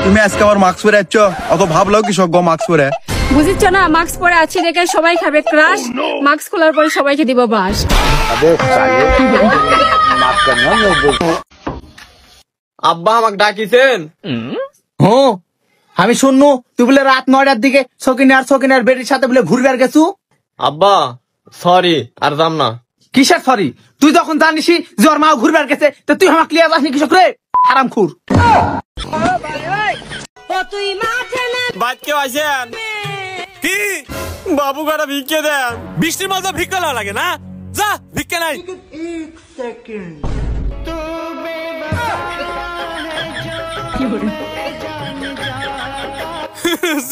তুমি আজকে আবার মাস্ক পরে আছো, অত ভাবলাও কি সব মাস্ক পরে? বুঝিচ্ছ না, মাস্ক পরে আছি দেখে সবাই খাবে ক্রাশ, মাস্ক খোলার পরে সবাইকে দিব বাস। আব্বা আমাকে ডাকিছেন? হ্যাঁ, আমি শুননু তুই বলে রাত 9টার দিকে সকিনার বেটির সাথে বলে ঘুরবে আর গেছু। আব্বা সরি, আর যাম না। কিসের সরি? তুই যখন জানিস যে ওর মা ঘুরবে আর গেছে, তো তুই আমাকে লিয়ে যাসনি কৃষক রে, হারাম খুর। বাদ কেউ আছেন কি? বাবু কাটা ভিক্ষে দেন। বৃষ্টির মাঝে ভিক্ষা না লাগে না, যা ভিক্ষা নাই।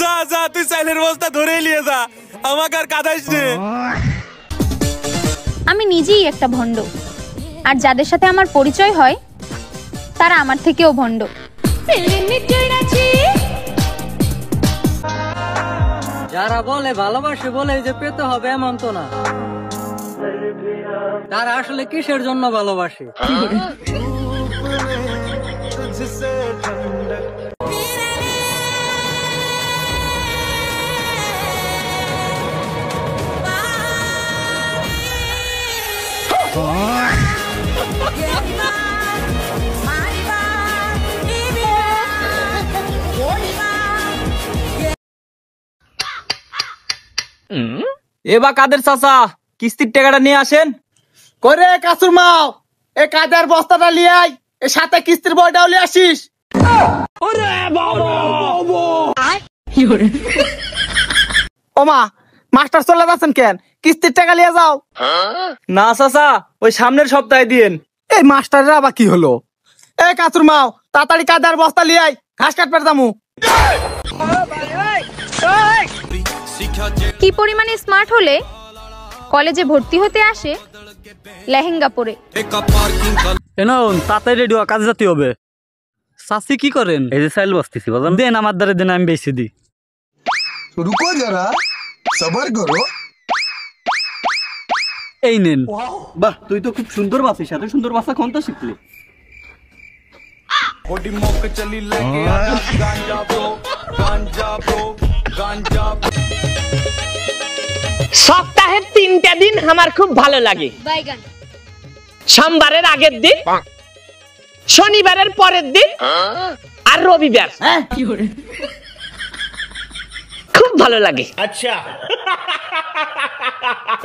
যা যা, তুই চাইলের বস্তা ধরে নিয়ে যা, আমাকে আর কাঁদাইস নে। আমি নিজেই একটা ভণ্ড, আর যাদের সাথে আমার পরিচয় হয় তারা আমার থেকেও ভণ্ড। যারা বলে ভালোবাসে বলে যে পেতে হবে এমন তো না, তারা আসলে কিসের জন্য ভালোবাসে? এবার কাদের চাচা কিস্তির টাকাটা নিয়ে আসেন। করে কাসুর মাও, এ কাদের বস্তাটা লিয়ে আয়, এর সাথে কিস্তির বইটাও লিয়ে আসিস। ও মা, মাস্টার চলে যাচ্ছেন কেন? কিস্তির টাকা লিয়ে যাও। না চাচা, ওই সামনের সপ্তাহে দিয়েন। এই মাস্টারের আবার কি হলো? এ কাসুর মাও, তাড়াতাড়ি কাদের বস্তা লিয়ে আয়, ঘাস কাটবে যামু। কি পরিমাণে স্মার্ট হলে কলেজে ভর্তি হতে আসে লেহেঙ্গা পরে। তাড়াতাড়ি রেডি হওয়া, কাজে যেতে হবে। চাচি কি করেন? এই যে চাইল বসতেছি, বলেন দেন আমার দ্বারা দেন, আমি বেশি দিই। রুকো যারা, সবার করো। এই নেন। বাহ, তুই তো খুব সুন্দর বাসিস, এত সুন্দর বাসা কোন তো শিখলি? সপ্তাহের 3টা দিন আমার খুব ভালো লাগে। সোমবারের আগের দিন, শনিবারের পরের দিন, আর রবিবার। খুব ভালো লাগে। আচ্ছা,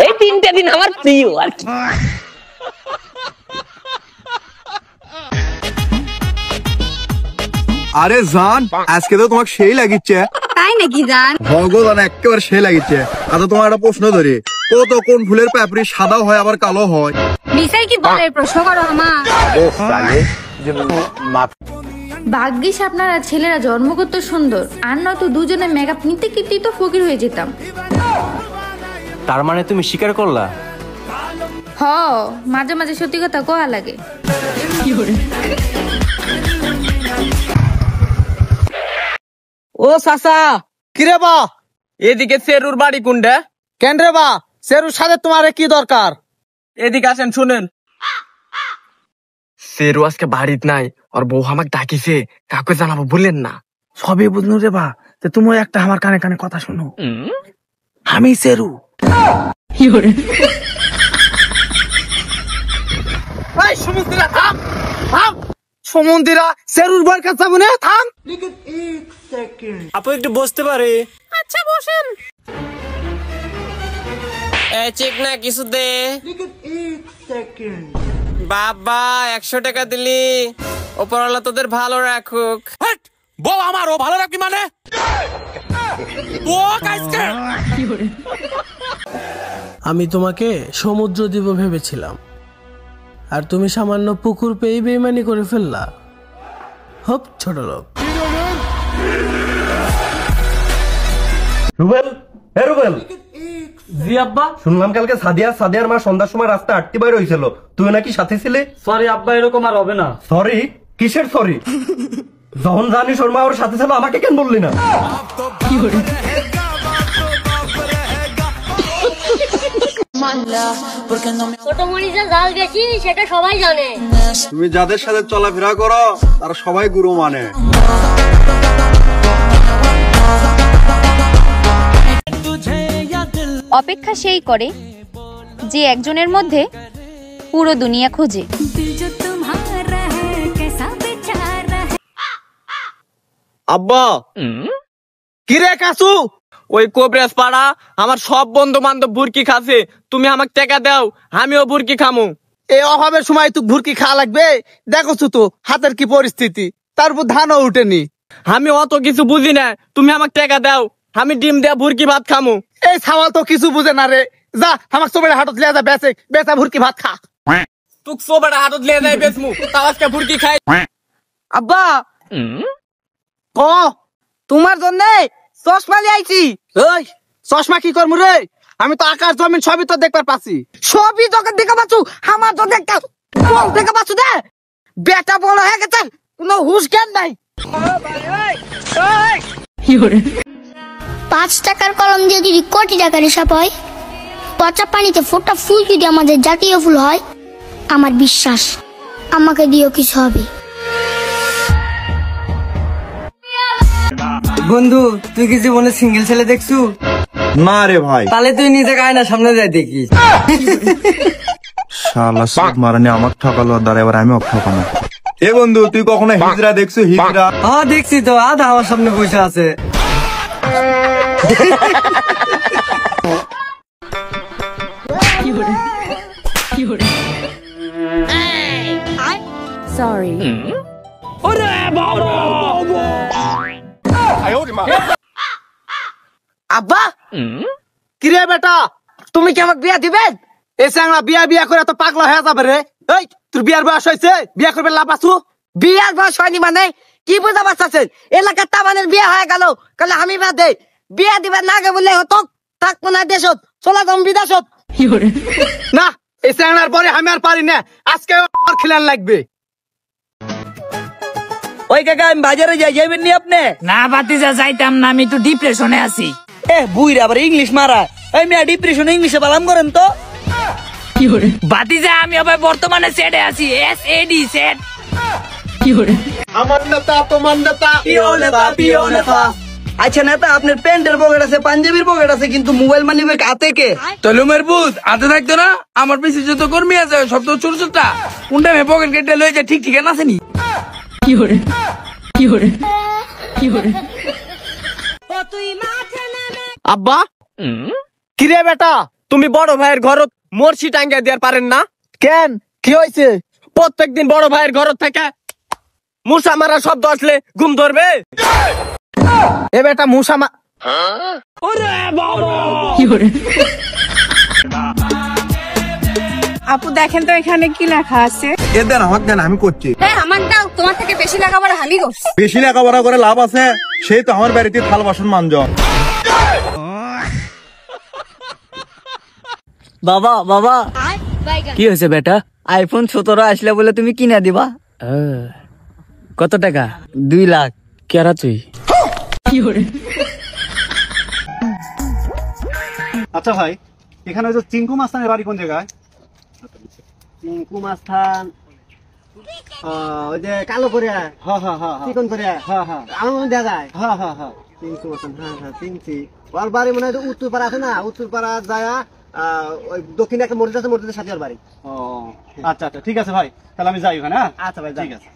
এই 3টা দিন আমার প্রিয় আর কি। আরে জান, আজকে তো তোমাকে সেই লাগিচ্ছে। তাই নাকি জান? ভগবান, একেবারে সেই লাগিচ্ছে। আচ্ছা, তোমার একটা প্রশ্ন ধরি, কত কোন ফুলের পাপড়ি সাদা হয় আবার কালো হয়? মিসাই কি বলে? প্রশ্ন করো আমার। ভাগ্যিস আপনারা ছেলেরা জন্মগত সুন্দর, আর নয়তো দুজনে মেকআপ নিতে কিতেই তো ফকির হয়ে যেতাম। তার মানে তুমি স্বীকার করলা? হ, মাঝে মাঝে সত্যি কথা কোয়া লাগে। ও চাচা, কিরে বা? এদিকে সেরুর বাড়ি কোনটা? কেন রে বা? সেরুর সাথে তোমার কি দরকার? এদিকে আসেন, শুনেন। সেরু আজকে বাড়িতে নাই, আর বউ আমাকে ডাকিছে, কাউকে জানাবো বললেন না। সবই বুঝলো রে বা, তুমিও একটা আমার কানে কানে কথা শোনো। আমি সেরু। সমুদ্রা থাম, থাম। সমুদ্রা সেরুর বর কাছে মনে থাম। আপনি একটু বসতে পারে? আচ্ছা বসেন। চেক না কিছু দে। বাবা 100 টাকা দিলি, ওপরওয়ালা তোদের ভালো রাখুক। বউ আমার, ও ভালো রাখবি মানে? আমি তোমাকে সমুদ্র দিব ভেবেছিলাম, আর তুমি সামান্য পুকুর পেয়ে বেইমানি করে ফেললা। হপ ছোট লোক। রুবেল, হে রুবেল। জি আব্বা। শুনলাম কালকে সাদিয়ার মা সন্ধ্যার সময় রাস্তা আটটি বাইর হয়েছিল, তুই নাকি সাথে ছিলে? সরি আব্বা, এরকম আর হবে না। সরি? কিসের সরি? যখন জানিস ওর মা ওর সাথে ছিল, আমাকে কেন বললি না? ছোট মরিচের ঝাল বেশি সেটা সবাই জানে। তুমি যাদের সাথে চলাফেরা করো তারা সবাই গুরু মানে। অপেক্ষা সেই করে যে একজনের মধ্যে পুরো দুনিয়া খোঁজে। আব্বা কিরে কাসু, ওই কোবরেজ পাড়া আমার সব বন্ধু বান্ধব বুরকি খাচ্ছে, তুমি আমাকে টাকা দাও, আমিও বুরকি খামু। এই অভাবের সময় তুই ভুরকি খাওয়া লাগবে? দেখোছো তো হাতের কি পরিস্থিতি, তারপর ধানও উঠেনি। আমি অত কিছু বুঝি না, তুমি আমাকে টাকা দাও, আমি ডিম দেয়া বুরকি ভাত খামু। এই সাওয়াল তো কিছু বুঝে না রে, যা আমার সোবের হাটত লিয়া যা, বেচে বেচা ভুরকি ভাত খা। তুক সোবের হাটত লিয়ে যাই বেচমু, তাও আজকে বুরকি খাই। আব্বা ক তোমার জন্য চশমা লিয়ে আইছি। ওই চশমা কি করমু রে, আমি তো আকাশ জমিন সবই তো দেখবার পাচ্ছি। সবই যখন দেখা পাচ্ছু, আমার তো দেখা দেখা পাচ্ছু দে। বেটা বড় হয়ে গেছে, কোনো হুশ জ্ঞান নাই। 5 টাকার কলম দিয়ে যদি কোটি টাকার হিসাব হয়, পচা পানিতে ফোটা ফুল যদি আমাদের জাতীয় ফুল হয়, আমার বিশ্বাস আমাকে দিয়েও কিছু হবে। বন্ধু তুই কি জীবনে সিঙ্গেল ছেলে দেখছু? না রে ভাই। তাহলে তুই নিজে আয়না সামনে যাই দেখিস। শালা সব মারানি আমাকে ঠকালো, দাঁড়া এবার আমি ঠকানো। এ বন্ধু তুই কখনো হিজড়া দেখছো? হিজড়া? হ্যাঁ দেখছি তো, আধা আমার সামনে বসে আছে। সরি। আব্বা কিরে বেটা, তুমি কি আমাকে বিয়া দিবেন? এই স্যাংরা বিয়া বিয়া করে তো পাগলা হয়ে যাবে রে। এই তোর বিয়ার বয়স হয়েছে, বিয়া করবে লাভ আছু? বিয়ার বয়স হয়নি মানে কি বুঝা পারছেন? এলাকার তামানের বিয়া হয়ে গেল, কালে আমি বাদে বিয়া দিবেন না গে বললে হতো, থাকবো না দেশত, চলা যাম বিদেশত। না এই স্যাংরার পরে আমি আর পারি না, আজকে আর খিলান লাগবে। ওই কাকা আমি বাজারে যাইবেন নি আপনি? না ভাতিজা যাইতাম না, আমি একটু ডিপ্রেশনে আছি। এ বুইরা আবার ইংলিশ মারা, এই মেয়া ডিপ্রেশন ইংলিশে বালাম করেন তো। ভাতিজা আমি আবার বর্তমানে সেটে আছি, SAD সেট। আমার নেতা তোমার নেতা। আচ্ছা নেতা, আপনার প্যান্টের পকেট আছে, পাঞ্জাবির পকেট আছে, কিন্তু মোবাইল মানি ব্যাগ হাতে কে? তলুমের বুঝ হাতে থাকতো না, আমার পিছিয়ে যত কর্মী আছে সব তো ছোট ছোটটা, কোনটা মে পকেট কেটে লয়ে যায়, ঠিক ঠিক আসেনি। আব্বা কিরে বেটা, তুমি বড় ভাইয়ের ঘরত মরছি টাঙ্গা দেওয়ার পারেন না কেন কি হয়েছে? প্রত্যেকদিন বড় ভাইয়ের ঘর থেকে মুসা মারা শব্দ আসলে ঘুম ধরবে? এ বেটা মুসা আপু দেখেন তো এখানে কি লেখা আছে। এ দেন আমাকে দেন, আমি করছি। আমার দাও, তোমার থেকে বেশি লেখাপড়া আমি করছি। বেশি লেখাপড়া করে লাভ আছে? সেই তো আমার বাড়িতে থাল বাসন মানজ। বাবা বাবা কি হয়েছে বেটা? আইফোন 17 আসলে বলে তুমি কিনে দিবা? কত টাকা? 2 লাখ। কেরা তুই? আচ্ছা ভাই, এখানে ওই যে চিঙ্কু মাস্তানের বাড়ি কোন জায়গায়? চিঙ্কু মাস্তান ওই যে কালো করে, চিকন করে, আমার মনে দেখা যায়। চিঙ্কু মাস্তান, হ্যাঁ চিনছি। ওর বাড়ি মনে হয় উত্তরপাড়া আছে না, উত্তরপাড়া যায় ওই দক্ষিণে একটা মসজিদ আছে, মসজিদের সাথে ওর বাড়ি। ও আচ্ছা আচ্ছা ঠিক আছে ভাই, তাহলে আমি যাই ওখানে। হ্যাঁ আচ্ছা ভাই ঠিক আছে।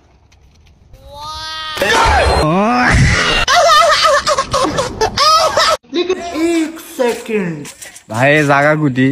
ভাই জাগা গুটি